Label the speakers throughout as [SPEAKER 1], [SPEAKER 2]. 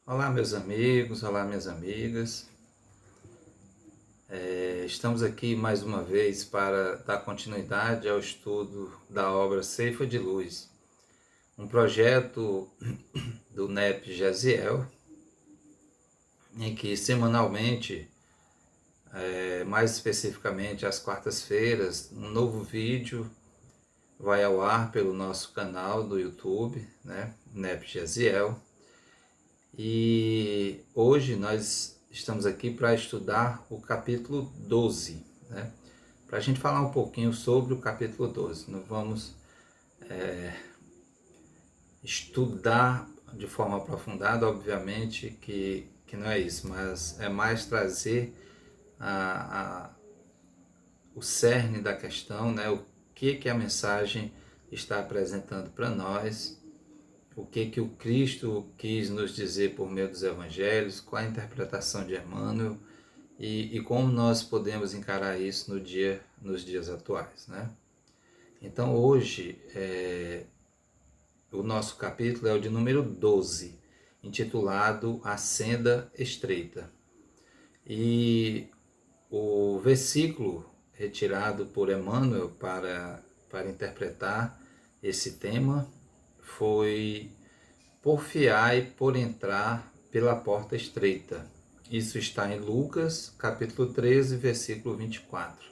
[SPEAKER 1] Olá, meus amigos, olá, minhas amigas. Estamos aqui mais uma vez para dar continuidade ao estudo da obra Ceifa de Luz, um projeto do NEP Gesiel, em que semanalmente, mais especificamente às quartas-feiras, um novo vídeo vai ao ar pelo nosso canal do YouTube, né, NEP Gesiel. E hoje nós estamos aqui para estudar o capítulo 12, né? Para a gente falar um pouquinho sobre o capítulo 12. Não vamos estudar de forma aprofundada, obviamente que não é isso, mas é mais trazer a, a, o cerne da questão, né? O que a mensagem está apresentando para nós, o que o Cristo quis nos dizer por meio dos evangelhos, qual a interpretação de Emmanuel e como nós podemos encarar isso nos dias atuais, né? Então hoje o nosso capítulo é o de número 12, intitulado A Senda Estreita. E o versículo retirado por Emmanuel para interpretar esse tema foi: porfiai por entrar pela porta estreita. Isso está em Lucas, capítulo 13, versículo 24.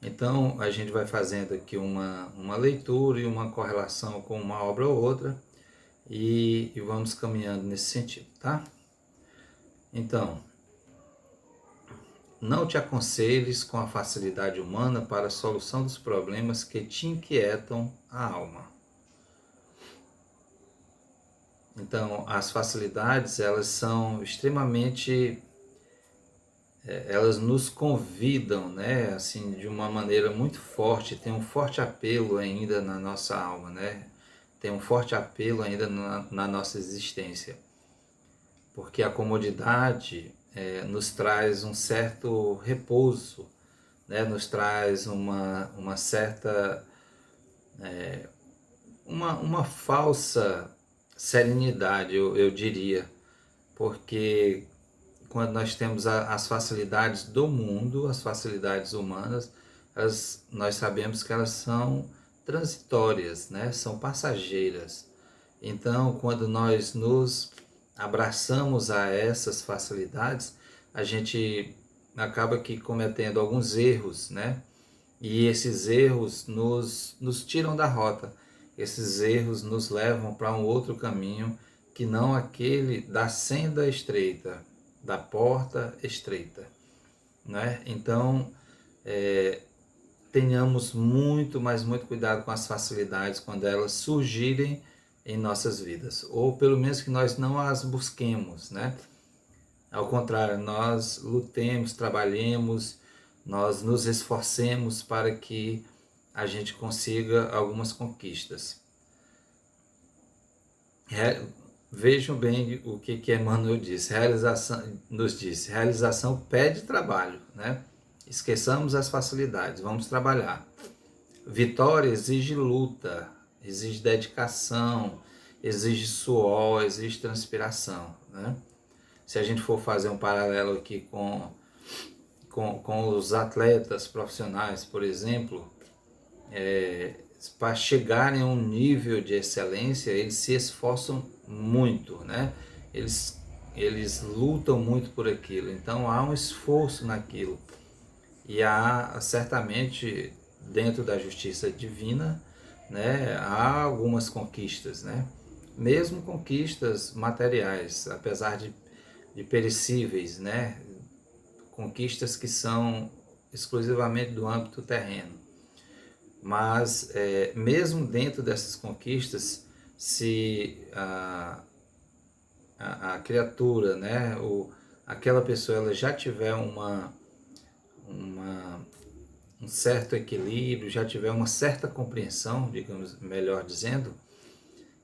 [SPEAKER 1] Então, a gente vai fazendo aqui uma leitura e uma correlação com uma obra ou outra e vamos caminhando nesse sentido, tá? Então, não te aconselhes com a facilidade humana para a solução dos problemas que te inquietam a alma. Então, as facilidades, elas são extremamente, elas nos convidam, né, assim, de uma maneira muito forte, tem um forte apelo ainda na nossa alma, né? Tem um forte apelo ainda na nossa existência. Porque a comodidade nos traz um certo repouso, né? Nos traz uma certa, uma falsa serenidade, eu diria, porque quando nós temos as facilidades do mundo, as facilidades humanas, nós sabemos que elas são transitórias, né? São passageiras. Então, quando nós nos abraçamos a essas facilidades, a gente acaba que cometendo alguns erros, né? E esses erros nos tiram da rota. Esses erros nos levam para um outro caminho que não aquele da senda estreita, da porta estreita, né? Então, tenhamos muito, mas muito cuidado com as facilidades quando elas surgirem em nossas vidas, ou pelo menos que nós não as busquemos, né? Ao contrário, nós lutemos, trabalhemos, nós nos esforcemos para que a gente consiga algumas conquistas. Vejam bem o que Emmanuel disse. Realização pede trabalho, né? Esqueçamos as facilidades, vamos trabalhar. Vitória exige luta, exige dedicação, exige suor, exige transpiração, né? Se a gente for fazer um paralelo aqui com os atletas profissionais, por exemplo, para chegarem a um nível de excelência, eles se esforçam muito, né? Eles lutam muito por aquilo, então há um esforço naquilo. E há, certamente, dentro da justiça divina, né, há algumas conquistas, né? Mesmo conquistas materiais, apesar de perecíveis, né? Conquistas que são exclusivamente do âmbito terreno. Mas, mesmo dentro dessas conquistas, se a criatura, né, aquela pessoa ela já tiver um certo equilíbrio, já tiver uma certa compreensão, digamos, melhor dizendo,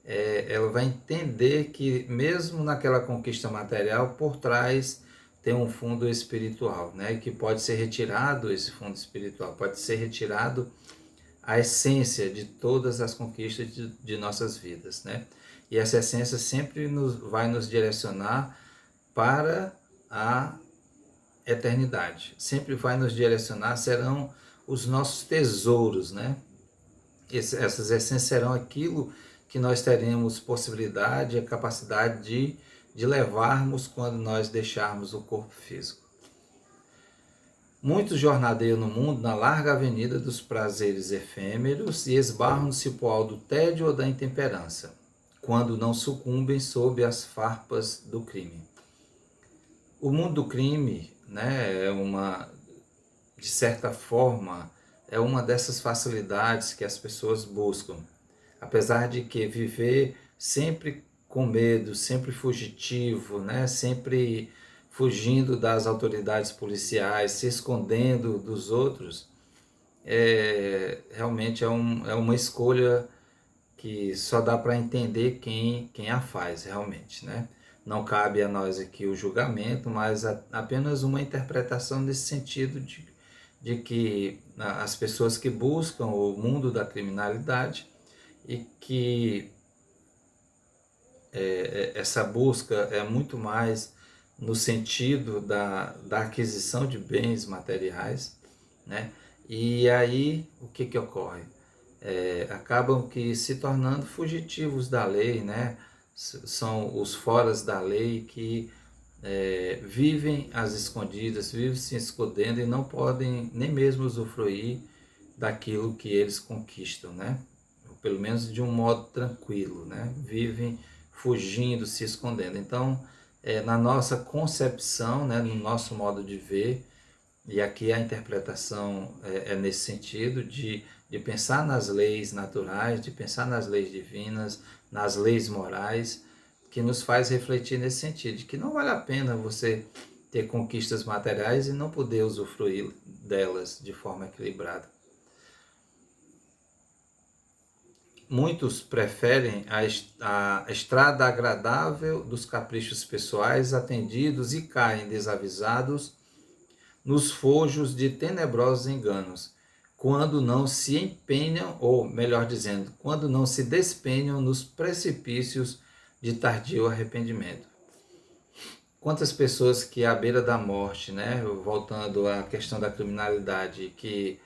[SPEAKER 1] ela vai entender que mesmo naquela conquista material, por trás tem um fundo espiritual, né? Que pode ser retirado, esse fundo espiritual, pode ser retirado a essência de todas as conquistas de nossas vidas, né? E essa essência sempre vai nos direcionar para a eternidade. Sempre vai nos direcionar, serão os nossos tesouros, né? Essas essências serão aquilo que nós teremos possibilidade, a capacidade de levarmos quando nós deixarmos o corpo físico. Muitos jornadeiam no mundo na larga avenida dos prazeres efêmeros e esbarram no cipoal do tédio ou da intemperança, quando não sucumbem sob as farpas do crime. O mundo do crime, né, de certa forma, é uma dessas facilidades que as pessoas buscam. Apesar de que viver sempre com medo, sempre fugitivo, né, sempre fugindo das autoridades policiais, se escondendo dos outros, realmente é uma escolha que só dá para entender quem a faz realmente, né? Não cabe a nós aqui o julgamento, mas apenas uma interpretação nesse sentido de que as pessoas que buscam o mundo da criminalidade e que essa busca é muito mais no sentido da aquisição de bens materiais, né? E aí o que ocorre? Acabam que se tornando fugitivos da lei, né? São os foras da lei que vivem às escondidas, vivem se escondendo e não podem nem mesmo usufruir daquilo que eles conquistam, né? Ou pelo menos de um modo tranquilo, né? Vivem fugindo, se escondendo. Então, na nossa concepção, né, no nosso modo de ver, e aqui a interpretação é nesse sentido de pensar nas leis naturais, de pensar nas leis divinas, nas leis morais, que nos faz refletir nesse sentido, de que não vale a pena você ter conquistas materiais e não poder usufruir delas de forma equilibrada. Muitos preferem a estrada agradável dos caprichos pessoais atendidos e caem desavisados nos fojos de tenebrosos enganos, quando não se empenham, ou melhor dizendo, quando não se despenham nos precipícios de tardio arrependimento. Quantas pessoas que à beira da morte, né, voltando à questão da criminalidade, que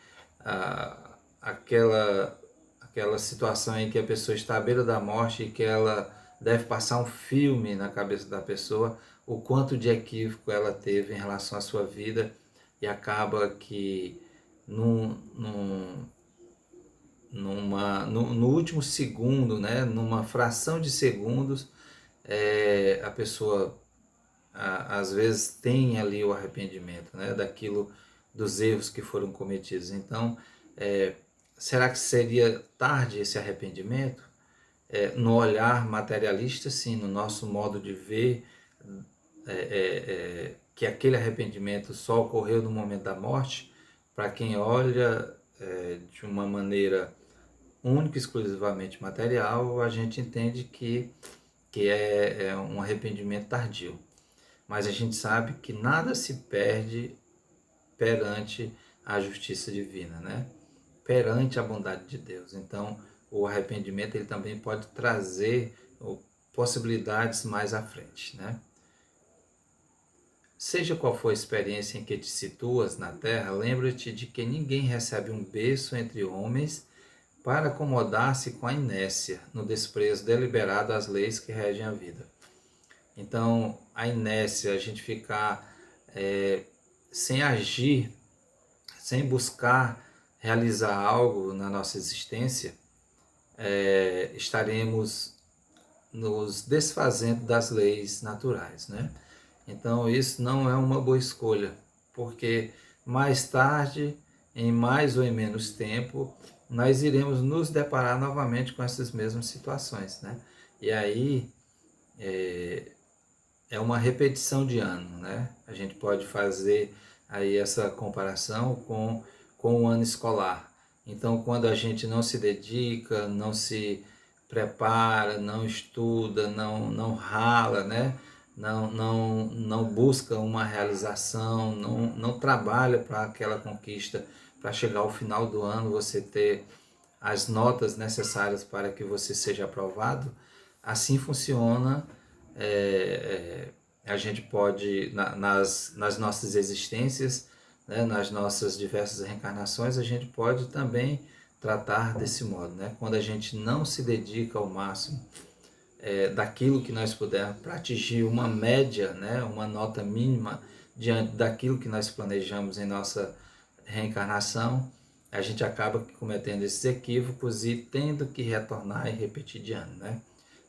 [SPEAKER 1] aquela situação em que a pessoa está à beira da morte e que ela deve passar um filme na cabeça da pessoa, o quanto de equívoco ela teve em relação à sua vida, e acaba que no último segundo, né, numa fração de segundos, a pessoa às vezes tem ali o arrependimento, né, dos erros que foram cometidos. Então, será que seria tarde esse arrependimento? No olhar materialista, sim, no nosso modo de ver, que aquele arrependimento só ocorreu no momento da morte. Para quem olha de uma maneira única e exclusivamente material, a gente entende que é um arrependimento tardio. Mas a gente sabe que nada se perde perante a justiça divina, né? Perante a bondade de Deus. Então, o arrependimento ele também pode trazer possibilidades mais à frente, né? Seja qual for a experiência em que te situas na terra, lembra-te de que ninguém recebe um berço entre homens para acomodar-se com a inércia, no desprezo deliberado às leis que regem a vida. Então, a inércia, a gente ficar sem agir, sem buscar realizar algo na nossa existência, estaremos nos desfazendo das leis naturais, né? Então isso não é uma boa escolha, porque mais tarde, em mais ou em menos tempo, nós iremos nos deparar novamente com essas mesmas situações, né? E aí é uma repetição de ano, né? A gente pode fazer aí essa comparação com o ano escolar. Então, quando a gente não se dedica, não se prepara, não estuda, não rala, né? Não busca uma realização, não trabalha para aquela conquista, para chegar ao final do ano você ter as notas necessárias para que você seja aprovado, Assim funciona, a gente pode, nas nossas existências, né, nas nossas diversas reencarnações, a gente pode também tratar desse modo, né? Quando a gente não se dedica ao máximo daquilo que nós pudermos para atingir uma média, né, uma nota mínima diante daquilo que nós planejamos em nossa reencarnação, a gente acaba cometendo esses equívocos e tendo que retornar e repetir de ano, né?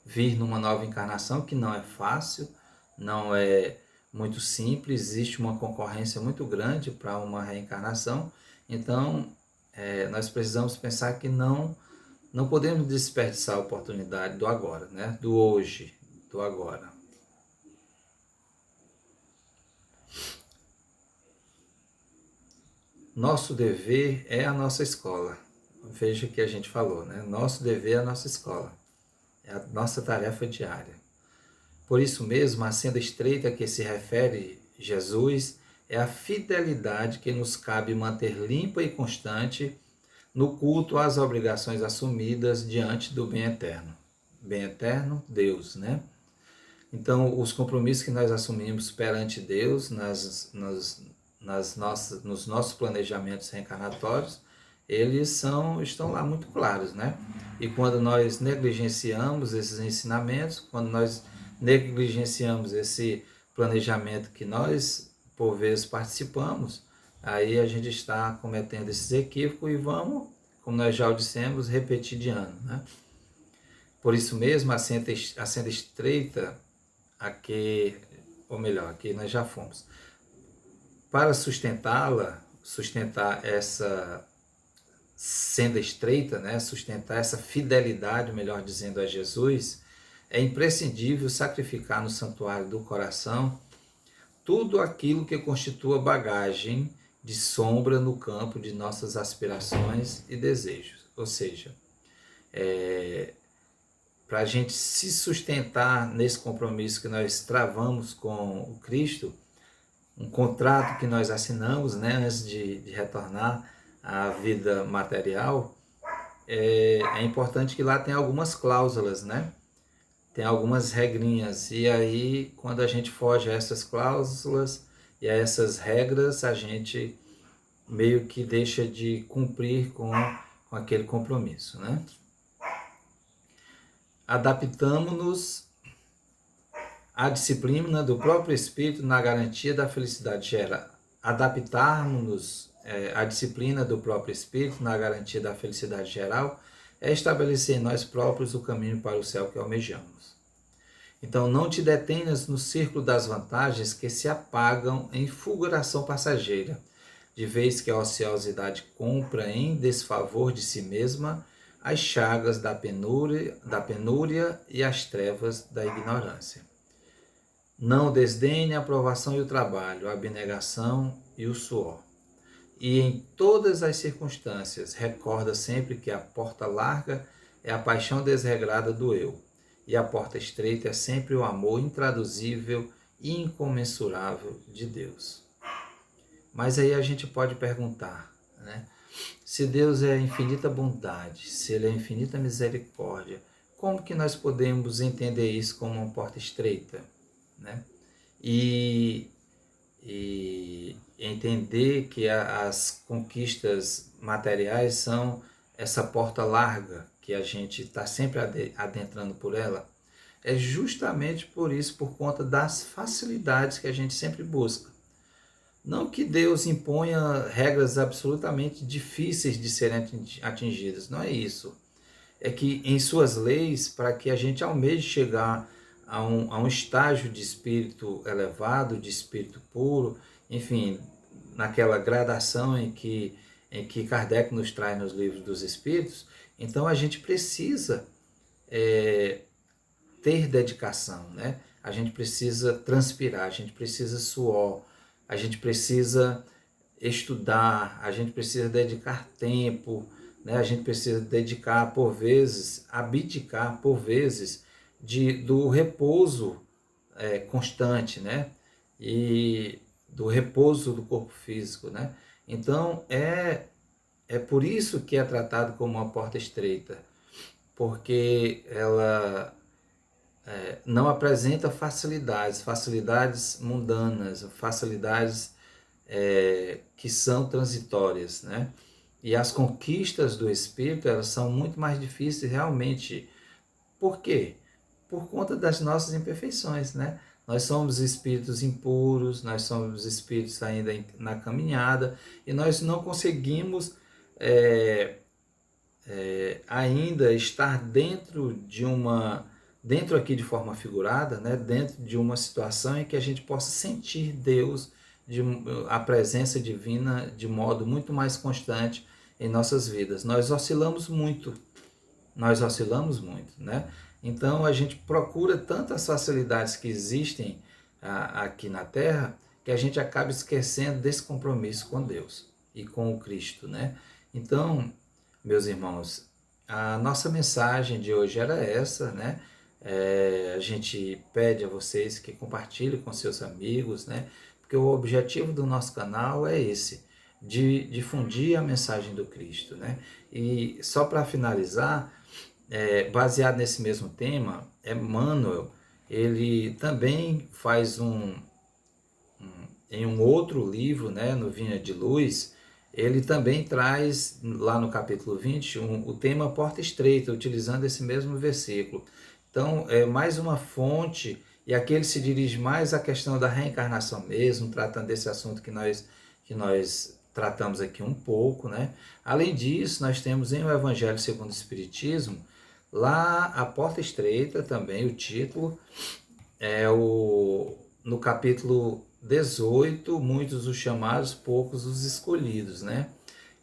[SPEAKER 1] Vir numa nova encarnação que não é fácil, não é muito simples, existe uma concorrência muito grande para uma reencarnação, então nós precisamos pensar que não podemos desperdiçar a oportunidade do agora, né? Do hoje, do agora. Nosso dever é a nossa escola. Veja o que a gente falou, né? Nosso dever é a nossa escola. É a nossa tarefa diária. Por isso mesmo, a senda estreita a que se refere Jesus é a fidelidade que nos cabe manter limpa e constante no culto às obrigações assumidas diante do bem eterno. Bem eterno, Deus, né? Então, os compromissos que nós assumimos perante Deus nos nossos planejamentos reencarnatórios, eles estão lá muito claros, né? E quando nós negligenciamos esses ensinamentos, quando nós negligenciamos esse planejamento que nós, por vezes, participamos, aí a gente está cometendo esses equívocos e vamos, como nós já o dissemos, repetir de ano, né? Por isso mesmo, a senda estreita aqui, ou melhor, aqui nós já fomos. Para sustentá-la, sustentar essa senda estreita, né, sustentar essa fidelidade, melhor dizendo, a Jesus, é imprescindível sacrificar no santuário do coração tudo aquilo que constitua bagagem de sombra no campo de nossas aspirações e desejos. Ou seja, para a gente se sustentar nesse compromisso que nós travamos com o Cristo, um contrato que nós assinamos, né, antes de retornar à vida material, é importante que lá tenha algumas cláusulas, né? Tem algumas regrinhas. E aí, quando a gente foge a essas cláusulas e a essas regras, a gente meio que deixa de cumprir com aquele compromisso, né? Adaptamos-nos à disciplina do próprio Espírito na garantia da felicidade geral. Adaptarmos-nos à disciplina do próprio Espírito na garantia da felicidade geral é estabelecer em nós próprios o caminho para o céu que almejamos. Então, não te detenhas no círculo das vantagens que se apagam em fulguração passageira, de vez que a ociosidade compra em desfavor de si mesma as chagas da penúria e as trevas da ignorância. Não desdenhe a aprovação e o trabalho, a abnegação e o suor. E em todas as circunstâncias, recorda sempre que a porta larga é a paixão desregrada do eu, e a porta estreita é sempre o amor intraduzível e incomensurável de Deus. Mas aí a gente pode perguntar, né? Se Deus é infinita bondade, se Ele é infinita misericórdia, como que nós podemos entender isso como uma porta estreita, né? E entender que as conquistas materiais são essa porta larga, que a gente está sempre adentrando por ela, é justamente por isso, por conta das facilidades que a gente sempre busca. Não que Deus imponha regras absolutamente difíceis de serem atingidas, não é isso. É que em suas leis, para que a gente almeje chegar a um estágio de espírito elevado, de espírito puro, enfim, naquela gradação em que Kardec nos traz nos livros dos Espíritos, então a gente precisa ter dedicação, né? A gente precisa transpirar, a gente precisa suor, a gente precisa estudar, a gente precisa dedicar tempo, né? A gente precisa dedicar, por vezes, abdicar, por vezes, do repouso constante, né? E do repouso do corpo físico, né? Então, é por isso que é tratado como uma porta estreita, porque ela não apresenta facilidades mundanas, facilidades que são transitórias, né? E as conquistas do Espírito, elas são muito mais difíceis realmente. Por quê? Por conta das nossas imperfeições, né? Nós somos espíritos impuros, nós somos espíritos ainda na caminhada, e nós não conseguimos ainda estar dentro aqui de forma figurada, né? Dentro de uma situação em que a gente possa sentir Deus, a presença divina de modo muito mais constante em nossas vidas. Nós oscilamos muito, né? Então a gente procura tantas facilidades que existem aqui na Terra que a gente acaba esquecendo desse compromisso com Deus e com o Cristo, né? Então, meus irmãos, a nossa mensagem de hoje era essa, né? A gente pede a vocês que compartilhem com seus amigos, né? Porque o objetivo do nosso canal é esse, de difundir a mensagem do Cristo, né? E só para finalizar, baseado nesse mesmo tema, Emmanuel, ele também faz em um outro livro, né, no Vinha de Luz, ele também traz, lá no capítulo 20, o tema Porta Estreita, utilizando esse mesmo versículo. Então, é mais uma fonte, e aqui ele se dirige mais à questão da reencarnação mesmo, tratando desse assunto que nós tratamos aqui um pouco, né? Além disso, nós temos em O Evangelho segundo o Espiritismo, lá a Porta Estreita, também o título, no capítulo 18, muitos os chamados, poucos os escolhidos, né?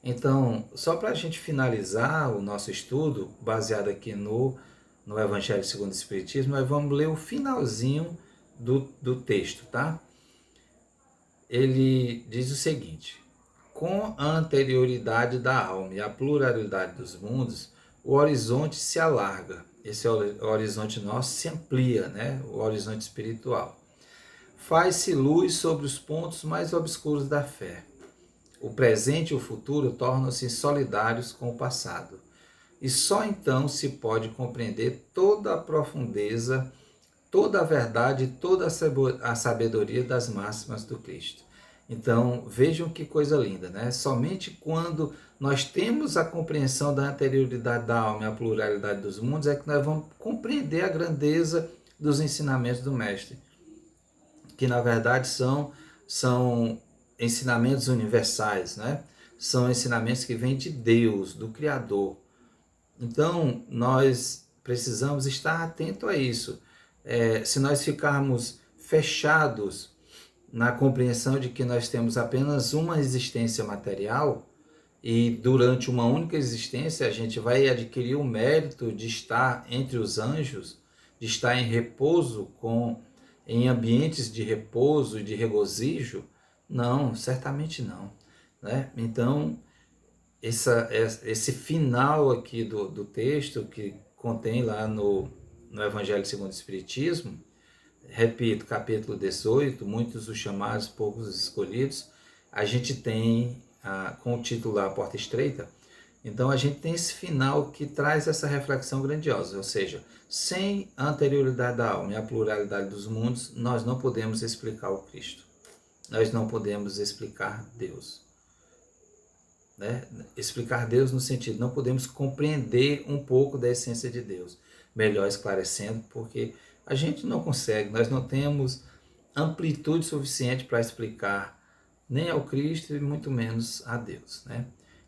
[SPEAKER 1] Então, só para a gente finalizar o nosso estudo, baseado aqui no Evangelho segundo o Espiritismo, nós vamos ler o finalzinho do texto, tá? Ele diz o seguinte: com a anterioridade da alma e a pluralidade dos mundos, o horizonte se alarga. Esse horizonte nosso se amplia, né? O horizonte espiritual. Faz-se luz sobre os pontos mais obscuros da fé. O presente e o futuro tornam-se solidários com o passado. E só então se pode compreender toda a profundeza, toda a verdade, toda a sabedoria das máximas do Cristo. Então, vejam que coisa linda, né? Somente quando nós temos a compreensão da anterioridade da alma e a pluralidade dos mundos é que nós vamos compreender a grandeza dos ensinamentos do Mestre, que na verdade são ensinamentos universais, né? São ensinamentos que vêm de Deus, do Criador. Então, nós precisamos estar atento a isso. Se nós ficarmos fechados na compreensão de que nós temos apenas uma existência material e durante uma única existência a gente vai adquirir o mérito de estar entre os anjos, de estar em repouso, em ambientes de repouso e de regozijo, não, certamente não, né? Então, esse final aqui do texto que contém lá no Evangelho segundo o Espiritismo, repito, capítulo 18, muitos os chamados, poucos os escolhidos, a gente tem, com o título lá, A Porta Estreita, então a gente tem esse final que traz essa reflexão grandiosa, ou seja, sem a anterioridade da alma e a pluralidade dos mundos, nós não podemos explicar o Cristo, nós não podemos explicar Deus. Né? Explicar Deus no sentido, não podemos compreender um pouco da essência de Deus, melhor esclarecendo, porque a gente não consegue, nós não temos amplitude suficiente para explicar nem ao Cristo e muito menos a Deus, né?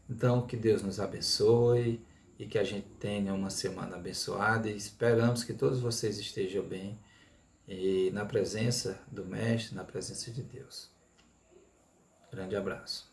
[SPEAKER 1] Então, que Deus nos abençoe e que a gente tenha uma semana abençoada e esperamos que todos vocês estejam bem e na presença do Mestre, na presença de Deus. Grande abraço.